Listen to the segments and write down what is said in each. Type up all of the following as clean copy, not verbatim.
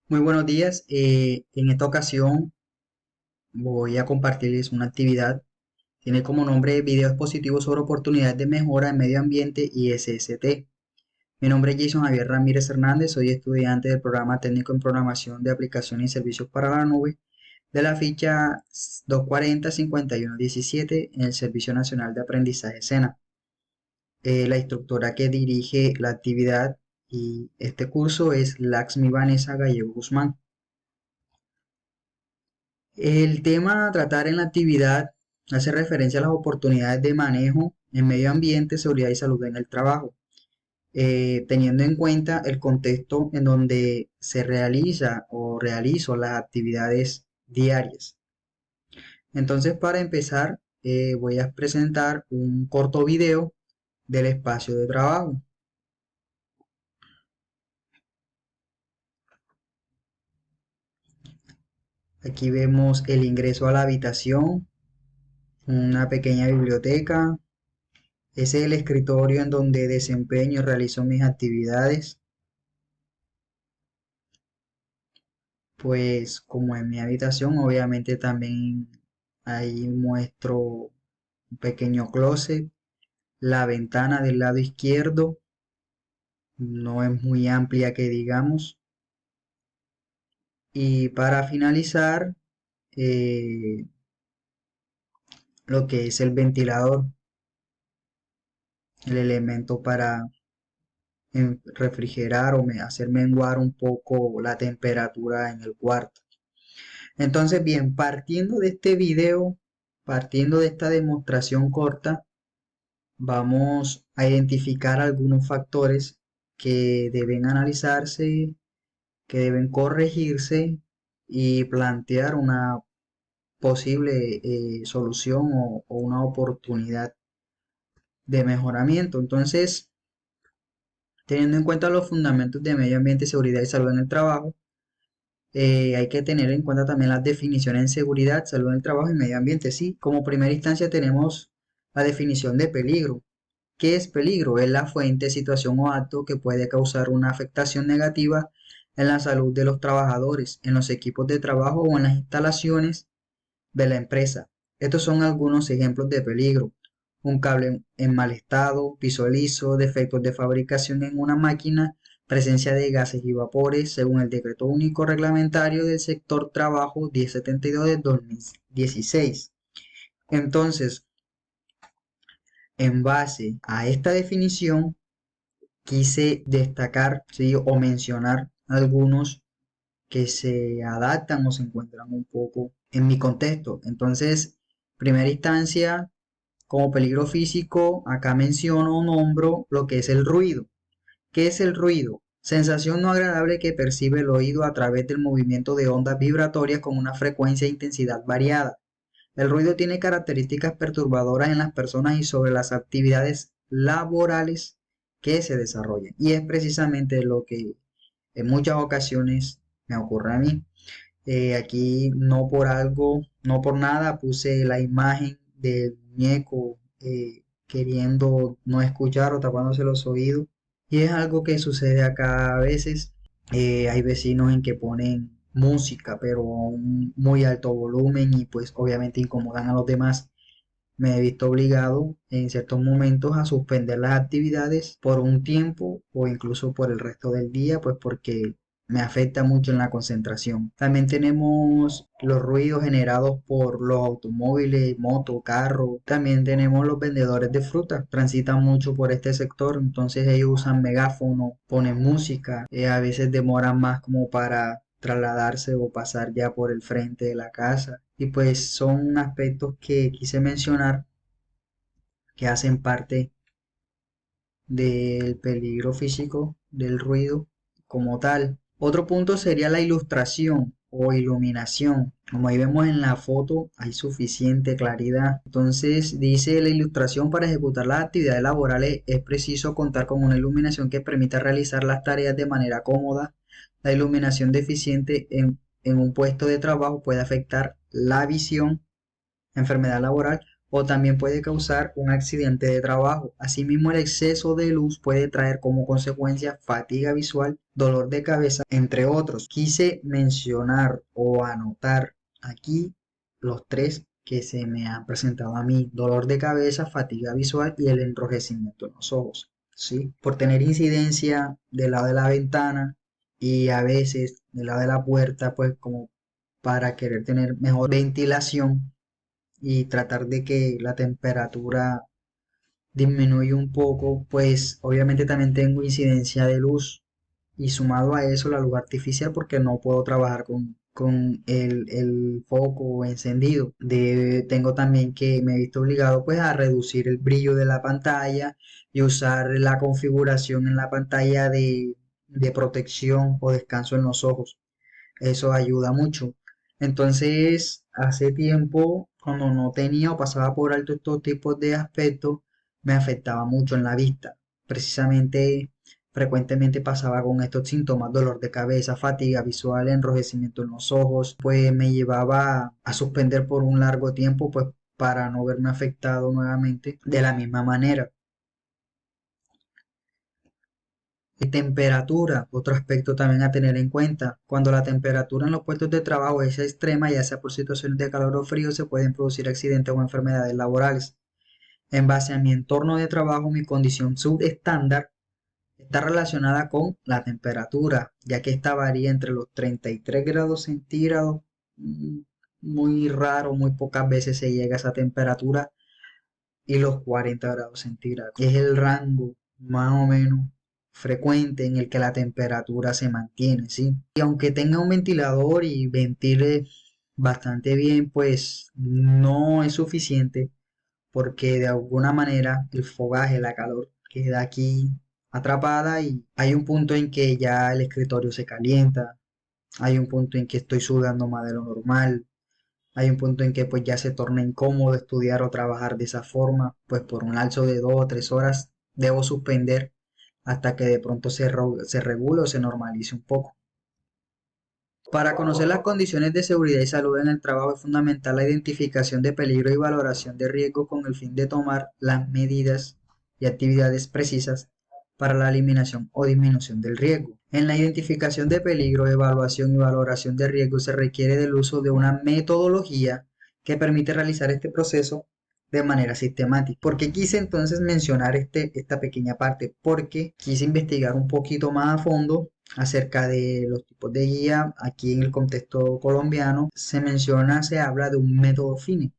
Muy buenos días. En esta ocasión voy a compartirles una actividad. Tiene como nombre Video expositivo sobre oportunidades de mejora en medio ambiente y SST. Mi nombre es Jason Javier Ramírez Hernández. Soy estudiante del programa técnico en programación de aplicaciones y servicios para la nube de la ficha 240-5117 en el Servicio Nacional de Aprendizaje SENA. La instructora que dirige la actividad y este curso es Laxmi Vanessa Gallego Guzmán. El tema a tratar en la actividad hace referencia a las oportunidades de manejo en medio ambiente, seguridad y salud en el trabajo, teniendo en cuenta el contexto en donde se realiza o realizo las actividades diarias. Entonces, para empezar, voy a presentar un corto video del espacio de trabajo. Aquí vemos el ingreso a la habitación, una pequeña biblioteca. Ese es el escritorio en donde desempeño y realizo mis actividades. Pues como en mi habitación, obviamente también ahí muestro un pequeño closet. La ventana del lado izquierdo no es muy amplia que digamos. Y para finalizar, eh, lo que es el ventilador, el elemento para refrigerar o hacer menguar un poco la temperatura en el cuarto. Entonces, bien, partiendo de este video, partiendo de esta demostración corta, vamos a identificar algunos factores que deben analizarse, que deben corregirse y plantear una posible solución o una oportunidad de mejoramiento. Entonces, teniendo en cuenta los fundamentos de medio ambiente, seguridad y salud en el trabajo, hay que tener en cuenta también las definiciones en seguridad, salud en el trabajo y medio ambiente. Sí, como primera instancia tenemos la definición de peligro. ¿Qué es peligro? Es la fuente, situación o acto que puede causar una afectación negativa en la salud de los trabajadores, en los equipos de trabajo o en las instalaciones de la empresa. Estos son algunos ejemplos de peligro. Un cable en mal estado, piso liso, defectos de fabricación en una máquina, presencia de gases y vapores, según el Decreto Único Reglamentario del Sector Trabajo 1072 de 2016. Entonces, en base a esta definición, quise destacar, ¿sí?, o mencionar algunos que se adaptan o se encuentran un poco en mi contexto. Entonces, primera instancia, como peligro físico, acá menciono o nombro lo que es el ruido. ¿Qué es el ruido? Sensación no agradable que percibe el oído a través del movimiento de ondas vibratorias con una frecuencia e intensidad variada. El ruido tiene características perturbadoras en las personas y sobre las actividades laborales que se desarrollan. Y es precisamente lo que en muchas ocasiones me ocurre a mí. Aquí no por algo, no por nada puse la imagen del muñeco queriendo no escuchar o tapándose los oídos. Y es algo que sucede acá a veces. Hay vecinos en que ponen música, pero a un muy alto volumen y pues obviamente incomodan a los demás. Me he visto obligado en ciertos momentos a suspender las actividades por un tiempo o incluso por el resto del día, pues porque me afecta mucho en la concentración. También tenemos los ruidos generados por los automóviles, moto, carro. También tenemos los vendedores de fruta. Transitan mucho por este sector, entonces ellos usan megáfono, ponen música. A veces demoran más como para trasladarse o pasar ya por el frente de la casa. Y pues son aspectos que quise mencionar que hacen parte del peligro físico del ruido como tal. Otro punto sería la ilustración o iluminación. Como ahí vemos en la foto, hay suficiente claridad. Entonces dice la ilustración: para ejecutar las actividades laborales es preciso contar con una iluminación que permita realizar las tareas de manera cómoda. La iluminación deficiente en un puesto de trabajo puede afectar la visión, enfermedad laboral o también puede causar un accidente de trabajo. Asimismo, el exceso de luz puede traer como consecuencia fatiga visual, dolor de cabeza, entre otros. Quise mencionar o anotar aquí los tres que se me han presentado a mí: dolor de cabeza, fatiga visual y el enrojecimiento en los ojos. ¿Sí? Por tener incidencia del lado de la ventana y a veces del lado de la puerta, pues como para querer tener mejor ventilación y tratar de que la temperatura disminuya un poco, pues obviamente también tengo incidencia de luz y sumado a eso la luz artificial porque no puedo trabajar con el foco encendido. Tengo también que me he visto obligado pues a reducir el brillo de la pantalla y usar la configuración en la pantalla de protección o descanso en los ojos. Eso ayuda mucho. Entonces, hace tiempo, cuando no tenía o pasaba por alto estos tipos de aspectos, me afectaba mucho en la vista. Precisamente, frecuentemente pasaba con estos síntomas: dolor de cabeza, fatiga visual, enrojecimiento en los ojos, pues me llevaba a suspender por un largo tiempo, pues para no verme afectado nuevamente de la misma manera. Y temperatura, otro aspecto también a tener en cuenta. Cuando la temperatura en los puestos de trabajo es extrema, ya sea por situaciones de calor o frío, se pueden producir accidentes o enfermedades laborales. En base a mi entorno de trabajo, mi condición subestándar está relacionada con la temperatura, ya que esta varía entre los 33 grados centígrados, mm, muy raro, muy pocas veces se llega a esa temperatura, y los 40 grados centígrados. Es el rango más o menos frecuente en el que la temperatura se mantiene, ¿sí? Y aunque tenga un ventilador y ventile bastante bien, pues no es suficiente porque de alguna manera el fogaje, la calor queda aquí atrapada y hay un punto en que ya el escritorio se calienta, hay un punto en que estoy sudando más de lo normal, hay un punto en que pues ya se torna incómodo estudiar o trabajar de esa forma, pues por un lapso de 2 o 3 horas debo suspender hasta que de pronto se regule o se normalice un poco. Para conocer las condiciones de seguridad y salud en el trabajo es fundamental la identificación de peligro y valoración de riesgo con el fin de tomar las medidas y actividades precisas para la eliminación o disminución del riesgo. En la identificación de peligro, evaluación y valoración de riesgo se requiere del uso de una metodología que permite realizar este proceso de manera sistemática. ¿Por qué quise entonces mencionar esta pequeña parte? Porque quise investigar un poquito más a fondo acerca de los tipos de guía. Aquí en el contexto colombiano se menciona, se habla de un método FINE.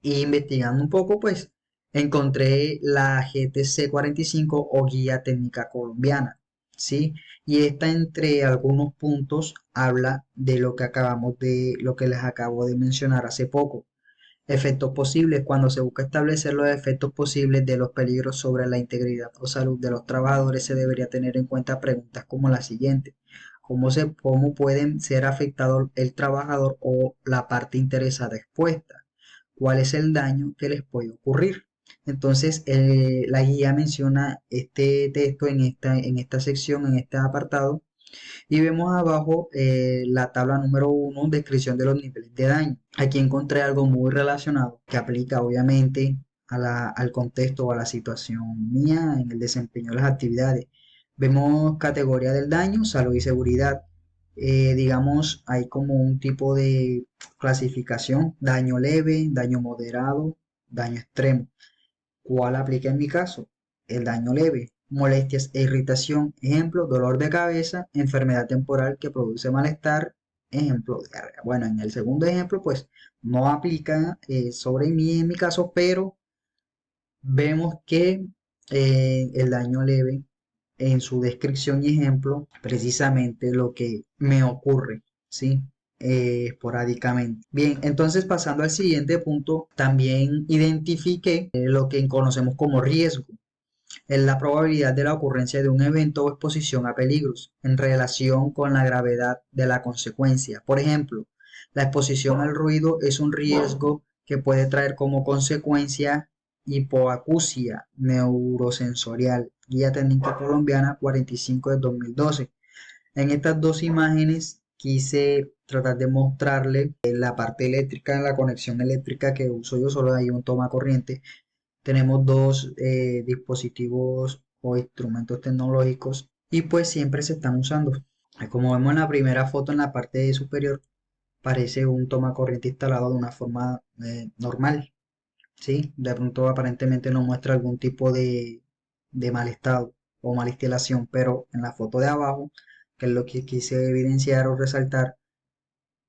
Y investigando un poco, pues encontré la GTC 45 o Guía Técnica Colombiana, ¿sí? Y esta, entre algunos puntos, habla de lo que les acabo de mencionar hace poco. Efectos posibles: cuando se busca establecer los efectos posibles de los peligros sobre la integridad o salud de los trabajadores, se debería tener en cuenta preguntas como la siguiente: ¿cómo pueden ser afectados el trabajador o la parte interesada expuesta? ¿Cuál es el daño que les puede ocurrir? Entonces, la guía menciona este texto en esta sección, en este apartado, y vemos abajo la tabla número 1, descripción de los niveles de daño. Aquí encontré algo muy relacionado que aplica obviamente al contexto o a la situación mía en el desempeño de las actividades. Vemos categoría del daño, salud y seguridad. Digamos, hay como un tipo de clasificación: daño leve, daño moderado, daño extremo. ¿Cuál aplica en mi caso? El daño leve: molestias e irritación, ejemplo, dolor de cabeza, enfermedad temporal que produce malestar, ejemplo, diarrea. Bueno, en el segundo ejemplo, pues no aplica sobre mí en mi caso, pero vemos que el daño leve, en su descripción y ejemplo, precisamente lo que me ocurre, ¿sí? Esporádicamente. Bien, entonces pasando al siguiente punto, también identifiqué lo que conocemos como riesgo. Es la probabilidad de la ocurrencia de un evento o exposición a peligros en relación con la gravedad de la consecuencia. Por ejemplo, la exposición al ruido es un riesgo que puede traer como consecuencia hipoacusia neurosensorial. Guía Técnica Colombiana 45 de 2012. En estas dos imágenes quise tratar de mostrarle la parte eléctrica, la conexión eléctrica que uso yo, solo hay un toma corriente. Tenemos dos dispositivos o instrumentos tecnológicos y pues siempre se están usando. Como vemos en la primera foto en la parte superior, parece un toma corriente instalado de una forma normal, ¿sí? De pronto aparentemente no muestra algún tipo de mal estado o mala instalación, pero en la foto de abajo, que es lo que quise evidenciar o resaltar,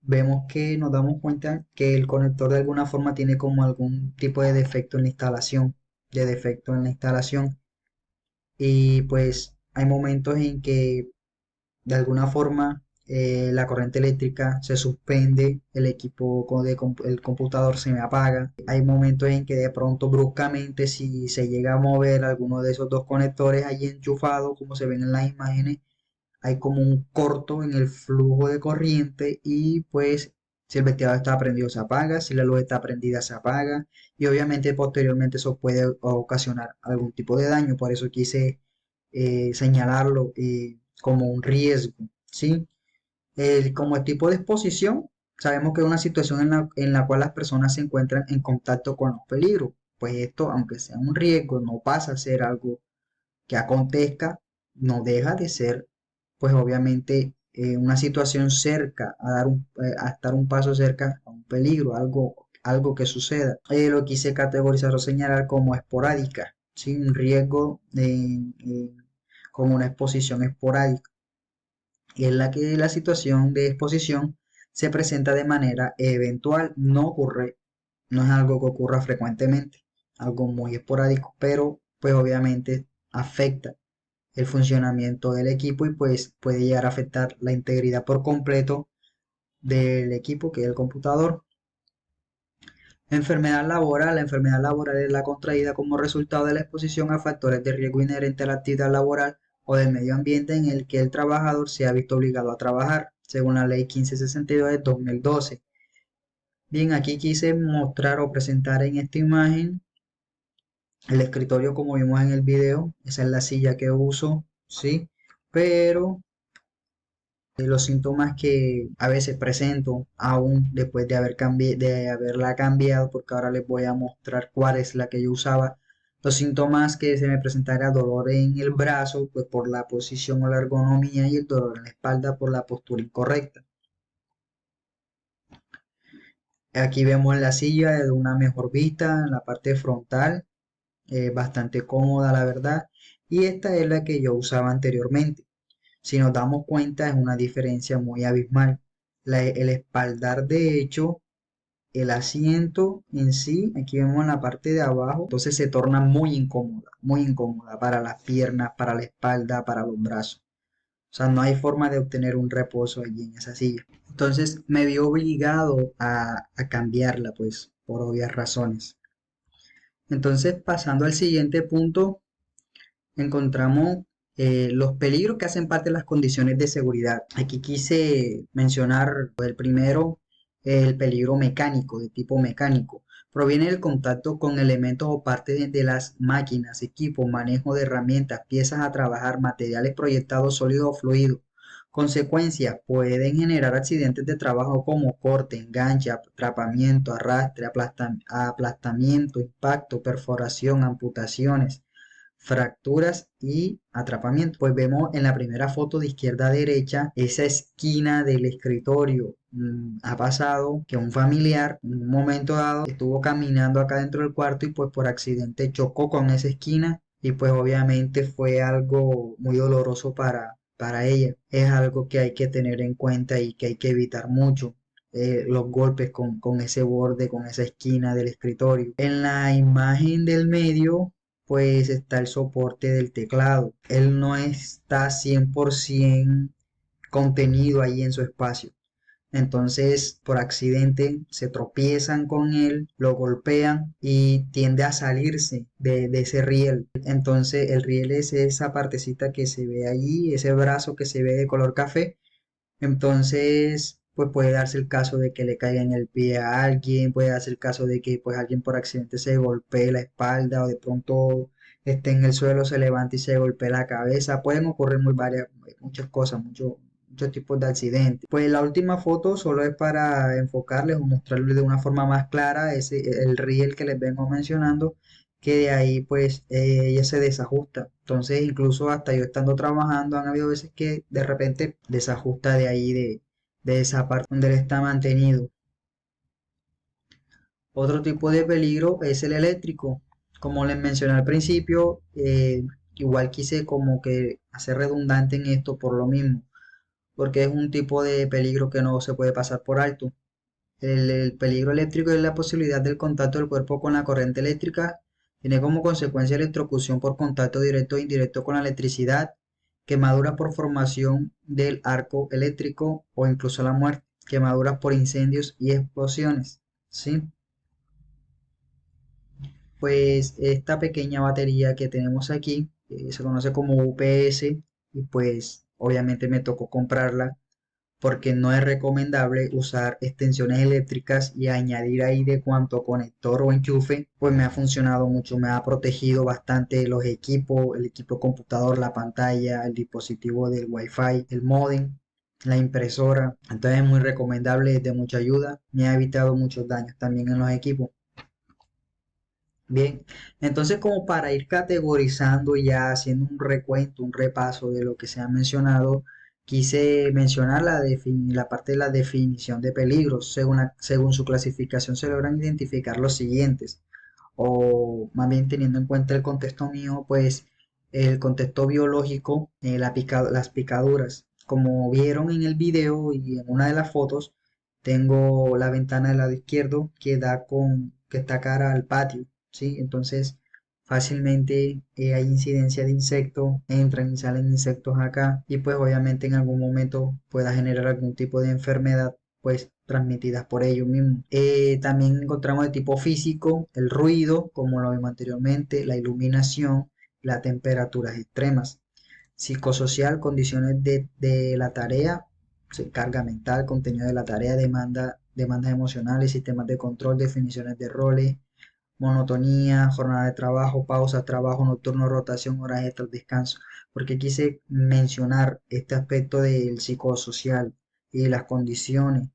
vemos que nos damos cuenta que el conector de alguna forma tiene como algún tipo de defecto en la instalación, y pues hay momentos en que de alguna forma la corriente eléctrica se suspende, el equipo el computador se me apaga. Hay momentos en que de pronto bruscamente si se llega a mover alguno de esos dos conectores ahí enchufados, como se ven en las imágenes, hay como un corto en el flujo de corriente y pues si el ventilador está prendido se apaga, si la luz está prendida se apaga y obviamente posteriormente eso puede ocasionar algún tipo de daño, por eso quise señalarlo como un riesgo, ¿sí? Como el tipo de exposición, sabemos que es una situación en la cual las personas se encuentran en contacto con los peligros, pues esto, aunque sea un riesgo, no pasa a ser algo que acontezca, no deja de ser, pues obviamente, una situación cerca, a estar un paso cerca a un peligro, algo que suceda. Lo quise categorizar o señalar como esporádica, ¿sí? Un riesgo como una exposición esporádica, en la que la situación de exposición se presenta de manera eventual, no es algo que ocurra frecuentemente, algo muy esporádico, pero pues obviamente afecta el funcionamiento del equipo y pues puede llegar a afectar la integridad por completo del equipo, que es el computador. Enfermedad laboral. La enfermedad laboral es la contraída como resultado de la exposición a factores de riesgo inherente a la actividad laboral o del medio ambiente en el que el trabajador se ha visto obligado a trabajar, según la ley 1562 de 2012. Bien, aquí quise mostrar o presentar en esta imagen el escritorio como vimos en el video. Esa es la silla que uso, ¿sí? Pero los síntomas que a veces presento aún después de haberla cambiado, porque ahora les voy a mostrar cuál es la que yo usaba. Los síntomas que se me presentara dolor en el brazo, pues por la posición o la ergonomía, y el dolor en la espalda por la postura incorrecta. Aquí vemos la silla de una mejor vista en la parte frontal, bastante cómoda la verdad, y esta es la que yo usaba anteriormente. Si nos damos cuenta, es una diferencia muy abismal. El espaldar, de hecho, el asiento en sí, aquí vemos en la parte de abajo, entonces se torna muy incómoda para las piernas, para la espalda, para los brazos. O sea, no hay forma de obtener un reposo allí en esa silla. Entonces me vi obligado a cambiarla, pues, por obvias razones. Entonces, pasando al siguiente punto, encontramos los peligros que hacen parte de las condiciones de seguridad. Aquí quise mencionar el primero, el peligro mecánico, de tipo mecánico. Proviene del contacto con elementos o partes de las máquinas, equipos, manejo de herramientas, piezas a trabajar, materiales proyectados sólidos o fluidos. Consecuencias: pueden generar accidentes de trabajo como corte, enganche, atrapamiento, arrastre, aplastamiento, impacto, perforación, amputaciones, fracturas y atrapamiento. Pues vemos en la primera foto de izquierda a derecha esa esquina del escritorio. Ha pasado que un familiar en un momento dado estuvo caminando acá dentro del cuarto y pues por accidente chocó con esa esquina y pues obviamente fue algo muy doloroso para ella. Es algo que hay que tener en cuenta y que hay que evitar mucho. Los golpes con ese borde, con esa esquina del escritorio. En la imagen del medio pues está el soporte del teclado. Él no está 100% contenido ahí en su espacio. Entonces, por accidente, se tropiezan con él, lo golpean y tiende a salirse de ese riel. Entonces, el riel es esa partecita que se ve allí, ese brazo que se ve de color café. Entonces, pues puede darse el caso de que le caiga en el pie a alguien, puede darse el caso de que pues alguien por accidente se golpee la espalda o de pronto esté en el suelo, se levante y se golpee la cabeza. Pueden ocurrir muchas cosas, muchos tipos de accidentes. Pues la última foto solo es para enfocarles o mostrarles de una forma más clara el riel que les vengo mencionando, que de ahí pues ella se desajusta. Entonces incluso hasta yo estando trabajando han habido veces que de repente desajusta de ahí de esa parte donde él está mantenido. Otro tipo de peligro es el eléctrico. Como les mencioné al principio, igual quise como que hacer redundante en esto por lo mismo, porque es un tipo de peligro que no se puede pasar por alto. El peligro eléctrico es la posibilidad del contacto del cuerpo con la corriente eléctrica. Tiene como consecuencia electrocución por contacto directo e indirecto con la electricidad, quemaduras por formación del arco eléctrico o incluso la muerte, quemaduras por incendios y explosiones. ¿Sí? Pues esta pequeña batería que tenemos aquí se conoce como UPS y pues obviamente me tocó comprarla porque no es recomendable usar extensiones eléctricas y añadir ahí de cuanto conector o enchufe, pues me ha funcionado mucho, me ha protegido bastante los equipos, el equipo computador, la pantalla, el dispositivo del Wi-Fi, el modem, la impresora. Entonces es muy recomendable, es de mucha ayuda, me ha evitado muchos daños también en los equipos. Bien, entonces como para ir categorizando y ya haciendo un recuento, un repaso de lo que se ha mencionado, quise mencionar la parte de la definición de peligros. Según su clasificación se logran identificar los siguientes, o más bien teniendo en cuenta el contexto mío, pues el contexto biológico, las picaduras. Como vieron en el video y en una de las fotos, tengo la ventana del lado izquierdo que está cara al patio, ¿sí? Entonces, fácilmente hay incidencia de insectos, entran y salen insectos acá y pues obviamente en algún momento pueda generar algún tipo de enfermedad pues transmitidas por ellos mismos. También encontramos de tipo físico el ruido, como lo vimos anteriormente, la iluminación, las temperaturas extremas. Psicosocial, condiciones de la tarea, carga mental, contenido de la tarea, demandas emocionales, sistemas de control, definiciones de roles, monotonía, jornada de trabajo, pausa, trabajo nocturno, rotación, horas extras, descanso. Porque quise mencionar este aspecto del psicosocial y las condiciones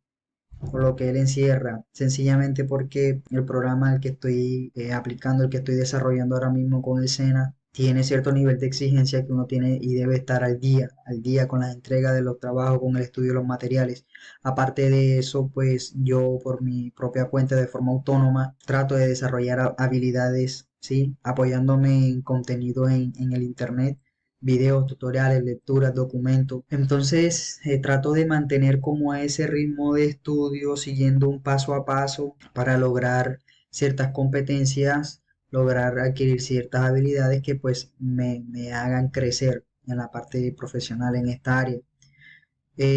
o lo que él encierra, sencillamente porque el programa al que estoy aplicando, el que estoy desarrollando ahora mismo con el SENA, tiene cierto nivel de exigencia que uno tiene y debe estar al día con la entrega de los trabajos, con el estudio de los materiales. Aparte de eso, pues yo por mi propia cuenta de forma autónoma trato de desarrollar habilidades, ¿sí? Apoyándome en contenido en el internet, videos, tutoriales, lecturas, documentos. Entonces trato de mantener como ese ritmo de estudio, siguiendo un paso a paso para lograr ciertas competencias, lograr adquirir ciertas habilidades que pues me hagan crecer en la parte profesional en esta área.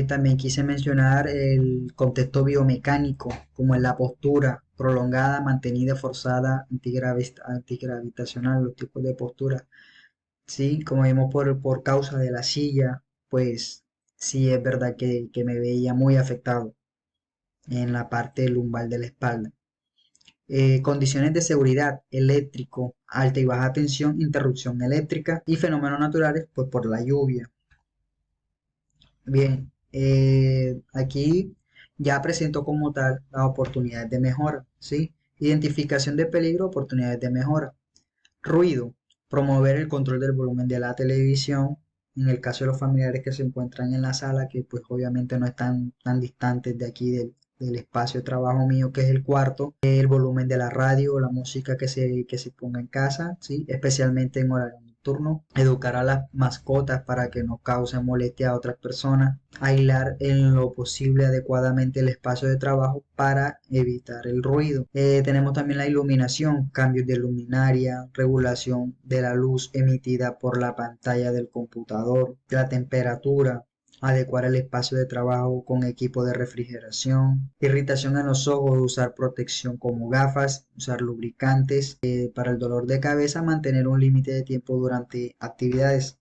También quise mencionar el contexto biomecánico, como en la postura prolongada, mantenida, forzada, antigravitacional, los tipos de postura. Sí, como vimos por causa de la silla, pues sí es verdad que me veía muy afectado en la parte lumbar de la espalda. Condiciones de seguridad, eléctrico, alta y baja tensión, interrupción eléctrica y fenómenos naturales, pues por la lluvia. Bien, aquí ya presento como tal las oportunidades de mejora, ¿sí? Identificación de peligro, oportunidades de mejora. Ruido, promover el control del volumen de la televisión, en el caso de los familiares que se encuentran en la sala, que pues obviamente no están tan distantes de aquí del espacio de trabajo mío, que es el cuarto, el volumen de la radio, la música que se ponga en casa, ¿sí? Especialmente en horario nocturno, educar a las mascotas para que no causen molestia a otras personas, aislar en lo posible adecuadamente el espacio de trabajo para evitar el ruido. Tenemos también la iluminación, cambios de luminaria, regulación de la luz emitida por la pantalla del computador, la temperatura, adecuar el espacio de trabajo con equipo de refrigeración, irritación en los ojos, usar protección como gafas, usar lubricantes, para el dolor de cabeza, mantener un límite de tiempo durante actividades.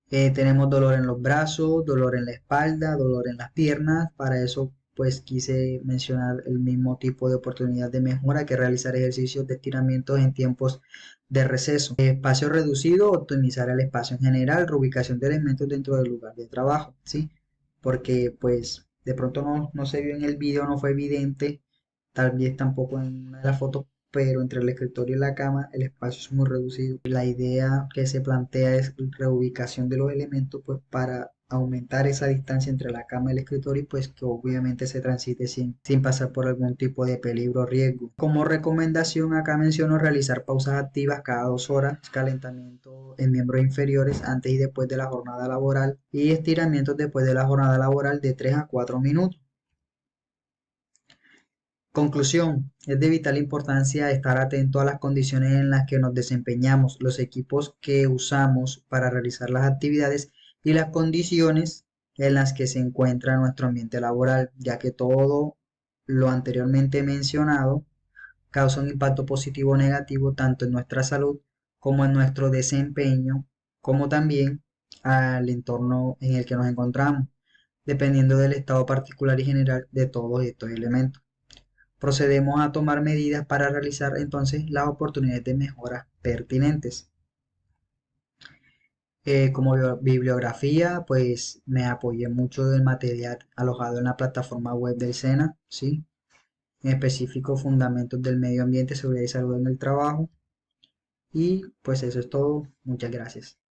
Tenemos dolor en los brazos, dolor en la espalda, dolor en las piernas. Para eso pues quise mencionar el mismo tipo de oportunidad de mejora que realizar ejercicios de estiramientos en tiempos de receso. Espacio reducido, optimizar el espacio en general, reubicación de elementos dentro del lugar de trabajo, ¿sí? Porque pues de pronto no se vio en el video, no fue evidente, tal vez tampoco en una de las fotos, pero entre el escritorio y la cama el espacio es muy reducido. La idea que se plantea es reubicación de los elementos pues para aumentar esa distancia entre la cama y el escritorio y pues que obviamente se transite sin pasar por algún tipo de peligro o riesgo. Como recomendación acá menciono realizar pausas activas cada 2 horas, calentamiento en miembros inferiores antes y después de la jornada laboral y estiramientos después de la jornada laboral de 3 a 4 minutos. Conclusión, es de vital importancia estar atento a las condiciones en las que nos desempeñamos, los equipos que usamos para realizar las actividades y las condiciones en las que se encuentra nuestro ambiente laboral, ya que todo lo anteriormente mencionado causa un impacto positivo o negativo tanto en nuestra salud como en nuestro desempeño, como también al entorno en el que nos encontramos, dependiendo del estado particular y general de todos estos elementos. Procedemos a tomar medidas para realizar entonces las oportunidades de mejora pertinentes. Como bibliografía, pues me apoyé mucho del material alojado en la plataforma web del SENA, ¿sí? En específico, fundamentos del medio ambiente, seguridad y salud en el trabajo. Y pues eso es todo. Muchas gracias.